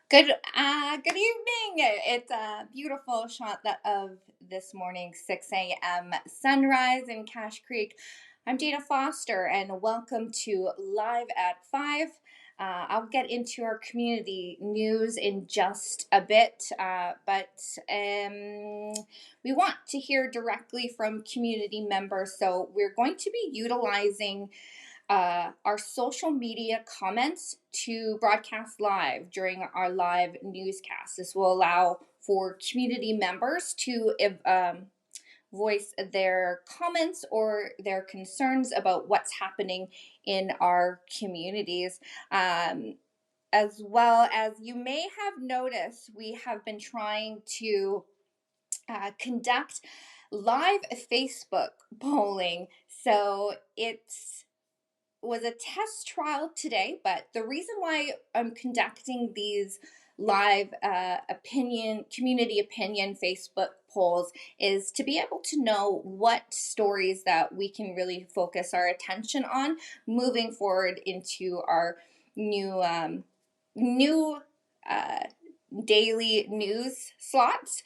Good evening. It's a beautiful shot of this morning 6 a.m. sunrise in Cache Creek. I'm Dana Foster, and welcome to Live at 5. I'll get into our community news in just a bit, but we want to hear directly from community members, so we're going to be utilizing our social media comments to broadcast live during our live newscast. This will allow for community members to voice their comments or their concerns about what's happening in our communities. As well as you may have noticed, we have been trying to conduct live Facebook polling. So it's was a test trial today, but the reason why I'm conducting these live community opinion Facebook polls is to be able to know what stories that we can really focus our attention on moving forward into our new uh, daily news slots.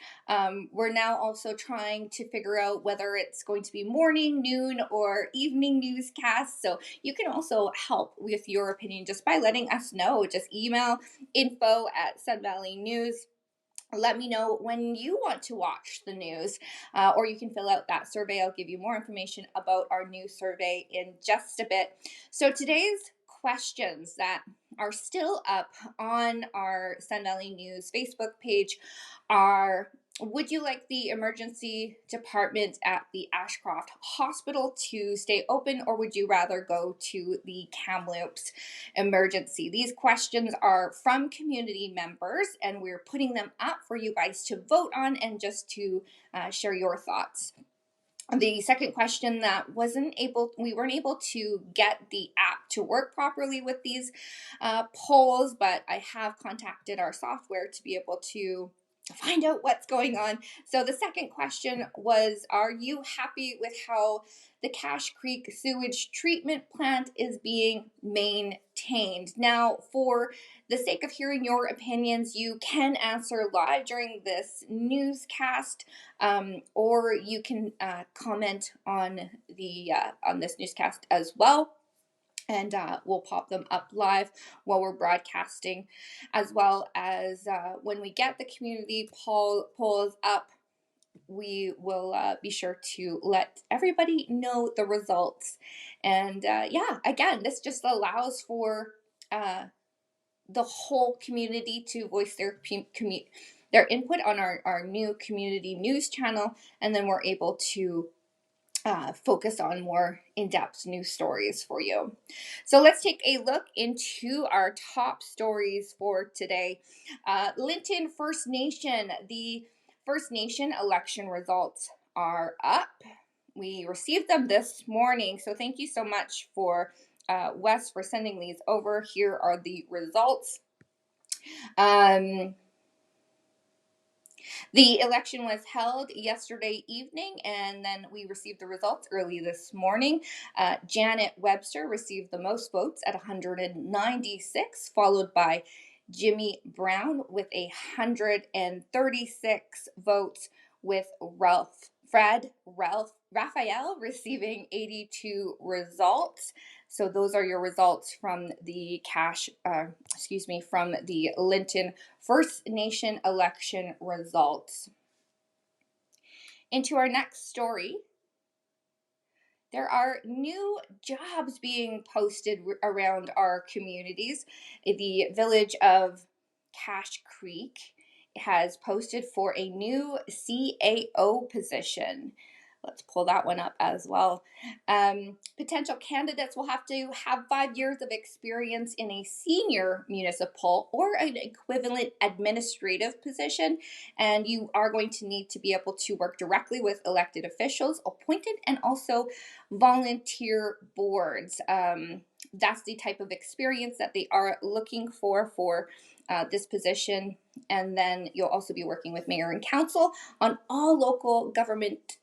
We're now also trying to figure out whether it's going to be morning, noon, or evening newscasts. So you can also help with your opinion just by letting us know. Just email info@Sunvalley News. Let me know when you want to watch the news, or you can fill out that survey. I'll give you more information about our new survey in just a bit. So today's questions that are still up on our Sun Valley News Facebook page are: would you like the emergency department at the Ashcroft Hospital to stay open, or would you rather go to the Kamloops emergency? These questions are from community members, and we're putting them up for you guys to vote on and just to share your thoughts. The second question that we weren't able to get the app to work properly with these polls, but I have contacted our software to be able to find out what's going on. So the second question was: are you happy with how the Cache Creek sewage treatment plant is being maintained? Now, for the sake of hearing your opinions, you can answer live during this newscast, or you can comment on the on this newscast as well, and we'll pop them up live while we're broadcasting, as well as when we get the community polls up, we will be sure to let everybody know the results. And yeah, again, this just allows for the whole community to voice their input on our new community news channel, and then we're able to focus on more in-depth news stories for you. So let's take a look into our top stories for today. Linton First Nation, the First Nation election results are up. We received them this morning, so thank you so much for Wes for sending these over. Here are the results. The election was held yesterday evening, and then we received the results early this morning. Janet Webster received the most votes at 196, followed by Jimmy Brown with 136 votes, with Raphael receiving 82 results. So those are your results from the from the Linton First Nation election results. Into our next story. There are new jobs being posted around our communities. The village of Cache Creek has posted for a new CAO position. Let's pull that one up as well. Potential candidates will have to have 5 years of experience in a senior municipal or an equivalent administrative position, and you are going to need to be able to work directly with elected officials, appointed and also volunteer boards. That's the type of experience that they are looking for this position. And then you'll also be working with mayor and council on all local government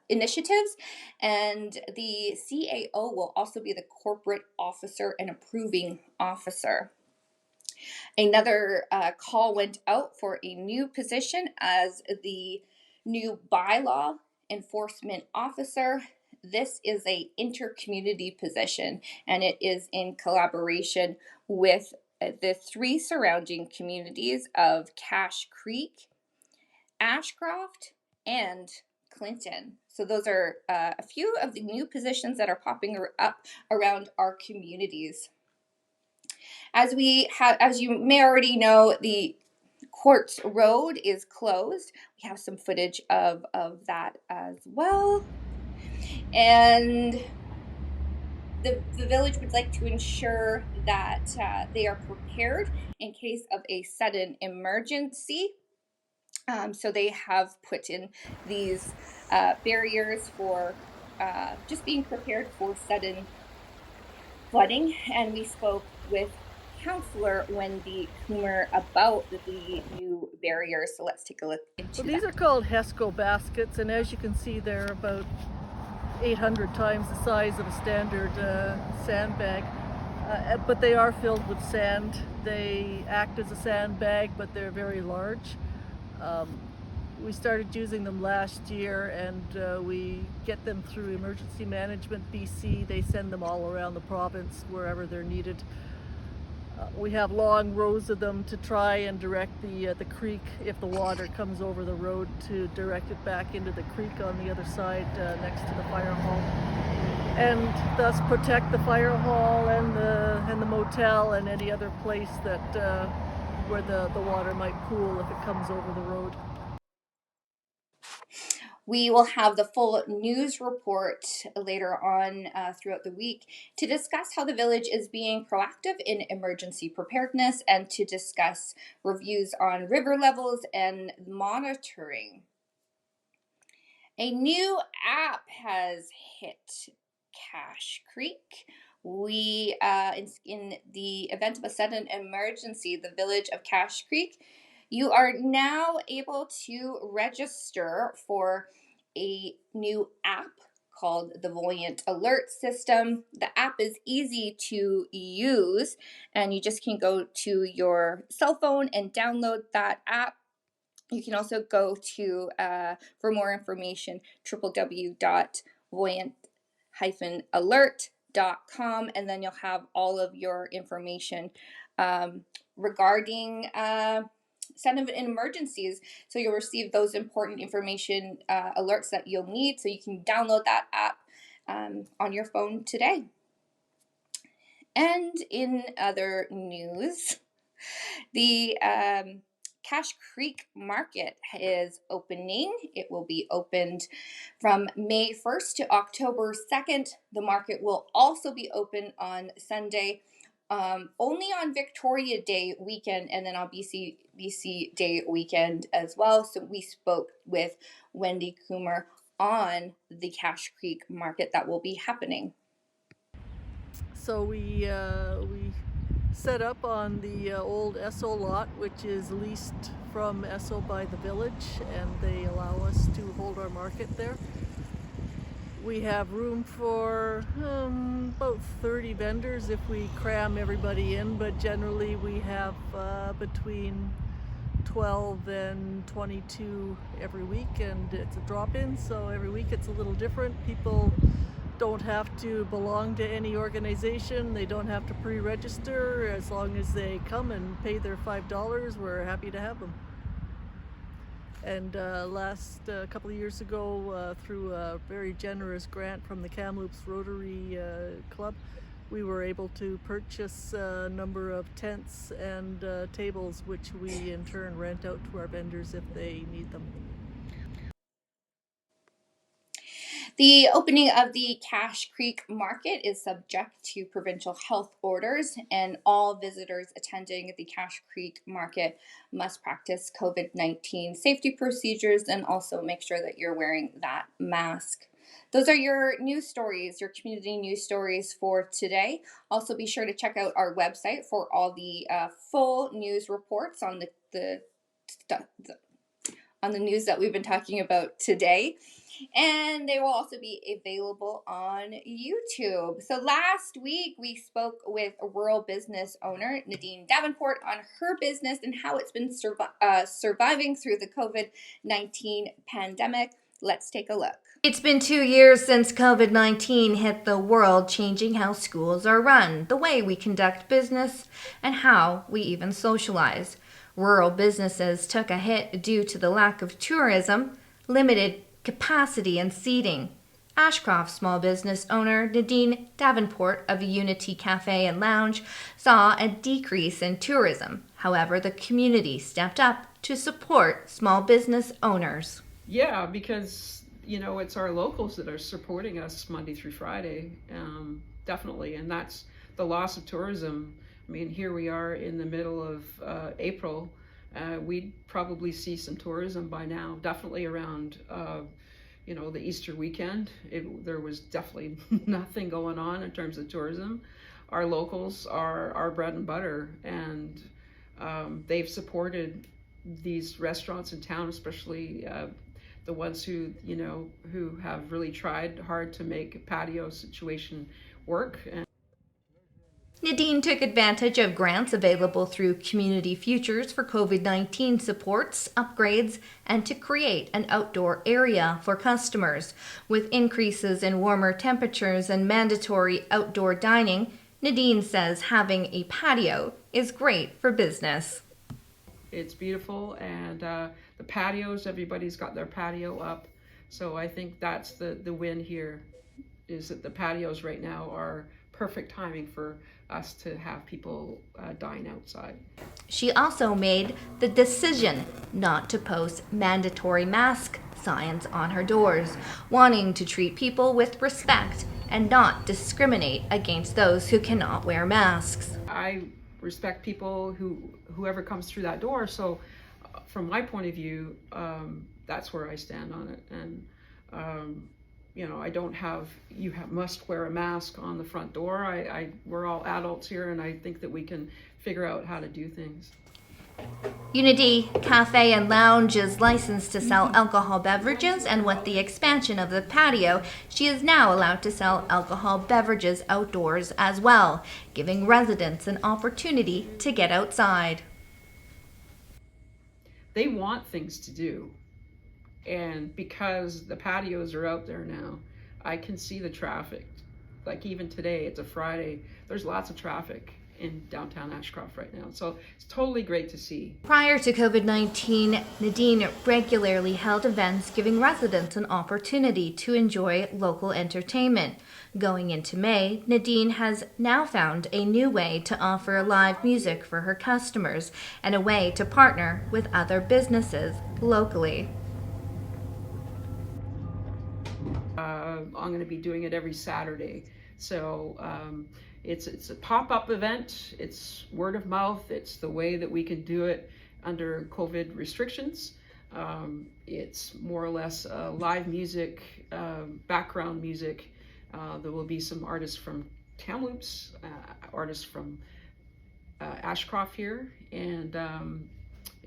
initiatives, and the CAO will also be the corporate officer and approving officer. Another call went out for a new position as the new bylaw enforcement officer. This is a intercommunity position, and it is in collaboration with the 3 surrounding communities of Cache Creek, Ashcroft, and Clinton. So those are a few of the new positions that are popping up around our communities. As you may already know, the Quartz Road is closed. We have some footage of that as well. And the village would like to ensure that they are prepared in case of a sudden emergency. So they have put in these barriers for just being prepared for sudden flooding. And we spoke with Councillor Wendy Coomer about the new barriers. So let's take a look into These are called HESCO baskets, and as you can see, they're about 800 times the size of a standard sandbag. But they are filled with sand. They act as a sandbag, but they're very large. We started using them last year, and we get them through Emergency Management BC. They send them all around the province wherever they're needed. We have long rows of them to try and direct the creek, if the water comes over the road, to direct it back into the creek on the other side next to the fire hall, and thus protect the fire hall and the motel and any other place that where the water might pool if it comes over the road. We will have the full news report later on throughout the week to discuss how the village is being proactive in emergency preparedness and to discuss reviews on river levels and monitoring. A new app has hit Cache Creek. We, in the event of a sudden emergency, the village of Cache Creek, you are now able to register for a new app called the Voyant Alert System. The app is easy to use, and you just can go to your cell phone and download that app. You can also go to, for more information, www.voyant-alert.com, and then you'll have all of your information regarding sudden emergencies. So you'll receive those important information alerts that you'll need, so you can download that app on your phone today. And in other news, the Cache Creek Market is opening. It will be opened from May 1st to October 2nd. The market will also be open on Sunday, only on Victoria Day weekend, and then on BC Day weekend as well. So we spoke with Wendy Coomer on the Cache Creek Market that will be happening. So we set up on the old Esso lot, which is leased from Esso by the village, and they allow us to hold our market there. We have room for about 30 vendors if we cram everybody in, but generally we have between 12 and 22 every week, and it's a drop-in, so every week it's a little different. People don't have to belong to any organization. They don't have to pre-register. As long as they come and pay their $5, we're happy to have them. And last couple of years ago, through a very generous grant from the Kamloops Rotary Club, we were able to purchase a number of tents and tables, which we in turn rent out to our vendors if they need them. The opening of the Cache Creek Market is subject to provincial health orders, and all visitors attending the Cache Creek Market must practice COVID-19 safety procedures and also make sure that you're wearing that mask. Those are your news stories, your community news stories for today. Also, be sure to check out our website for all the full news reports on on the news that we've been talking about today. And they will also be available on YouTube. So last week we spoke with a rural business owner, Nadine Davenport, on her business and how it's been surviving through the COVID-19 pandemic. Let's take a look. It's been 2 years since COVID-19 hit the world, changing how schools are run, the way we conduct business, and how we even socialize. Rural businesses took a hit due to the lack of tourism, limited capacity and seating. Ashcroft small business owner Nadine Davenport of Unity Cafe and Lounge saw a decrease in tourism. However, the community stepped up to support small business owners. Yeah, because it's our locals that are supporting us Monday through Friday, definitely, and that's the loss of tourism. I mean, here we are in the middle of April. We'd probably see some tourism by now, definitely around the Easter weekend. There was definitely nothing going on in terms of tourism. Our locals are our bread and butter, and they've supported these restaurants in town, especially the ones who have really tried hard to make a patio situation work. Nadine took advantage of grants available through Community Futures for COVID-19 supports, upgrades, and to create an outdoor area for customers. With increases in warmer temperatures and mandatory outdoor dining, Nadine says having a patio is great for business. It's beautiful, and the patios, everybody's got their patio up. So I think that's the win here, is that the patios right now are perfect timing for us to have people dine outside. She also made the decision not to post mandatory mask signs on her doors, wanting to treat people with respect and not discriminate against those who cannot wear masks. I respect people whoever comes through that door, so from my point of view, that's where I stand on it. And I don't must wear a mask on the front door. We're all adults here, and I think that we can figure out how to do things. Unity Cafe and Lounge is licensed to sell alcohol beverages, and with the expansion of the patio, she is now allowed to sell alcohol beverages outdoors as well, giving residents an opportunity to get outside. They want things to do, and because the patios are out there now, I can see the traffic. Like even today, it's a Friday, there's lots of traffic in downtown Ashcroft right now. So it's totally great to see. Prior to COVID-19, Nadine regularly held events giving residents an opportunity to enjoy local entertainment. Going into May, Nadine has now found a new way to offer live music for her customers and a way to partner with other businesses locally. I'm going to be doing it every Saturday. So it's a pop-up event. It's word of mouth. It's the way that we can do it under COVID restrictions. It's more or less live music, background music. There will be some artists from Kamloops, artists from Ashcroft here, and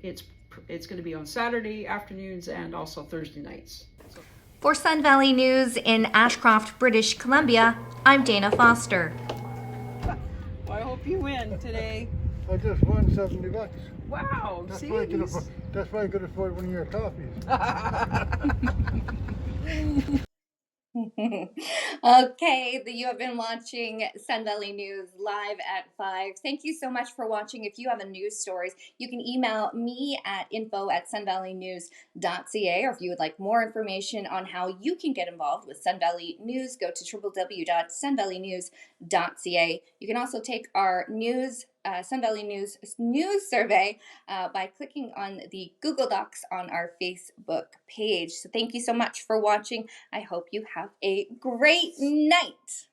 it's going to be on Saturday afternoons and also Thursday nights. For Sunvalley News in Ashcroft, British Columbia, I'm Dana Foster. Well, I hope you win today. I just won $70. Wow, That's see? why I could afford one of your coffees. Okay, you have been watching Sunvalley News live at 5. Thank you so much for watching. If you have a news stories, you can email me at info@sunvalleynews.ca, or if you would like more information on how you can get involved with Sun Valley News, go to www.sunvalleynews.ca. You can also take our Sun Valley News survey by clicking on the Google Docs on our Facebook page. So thank you so much for watching. I hope you have a great night.